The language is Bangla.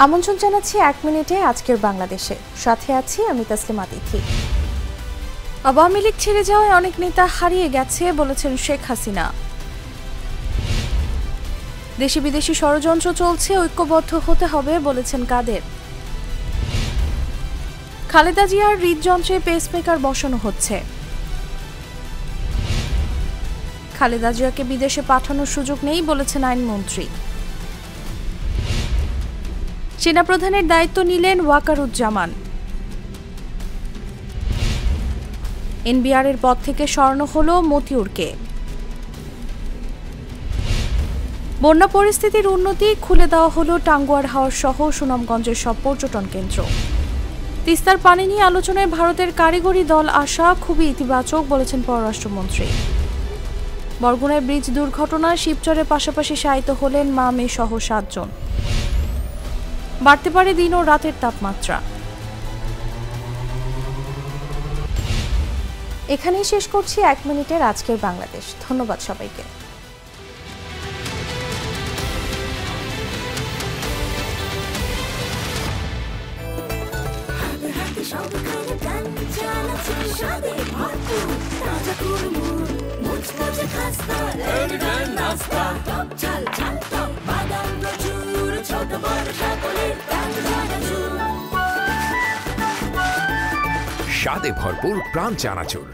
আমন্ত্রণ জানাচ্ছি ১ মিনিটে আজকের বাংলাদেশে। সাথে আছি আমি তাসলিমা তিথি। আওয়ামী লীগ ছেড়ে যাওয়ায় অনেক নেতা হারিয়ে গেছে বলেছেন শেখ হাসিনা। দেশি বিদেশি ষড়যন্ত্র চলছে, ঐক্যবদ্ধ হতে হবে বলেছেন কাদের। খালেদা জিয়ার হৃদযন্ত্রে পেসমেকার বসানো হচ্ছে। খালেদা জিয়াকে বিদেশে পাঠানোর সুযোগ নেই বলেছেন আইনমন্ত্রী। সেনাপ্রধানের দায়িত্ব নিলেন ওয়াকারুজ্জামান। এনবিআরের পদ থেকে সরানো হল মতিউরকে। বন্যা পরিস্থিতির উন্নতি, খুলে দেওয়া হলো টাঙ্গুয়ার হাওর সহ সুনামগঞ্জের সব পর্যটন কেন্দ্র। তিস্তার পানি নিয়ে আলোচনায় ভারতের কারিগরি দল আসা খুবই ইতিবাচক বলেছেন পররাষ্ট্রমন্ত্রী। বরগুনায় ব্রিজ দুর্ঘটনায় শিবচরের পাশাপাশি শায়িত হলেন মা মেয়ে সহ ৭ জন। বাড়তে পারে দিন ও রাতের তাপমাত্রা। এখানেই শেষ করছি ১ মিনিটের আজকের বাংলাদেশ। ধন্যবাদ সবাইকে। স্বাদে ভরপুর প্রাণ চানাচুর।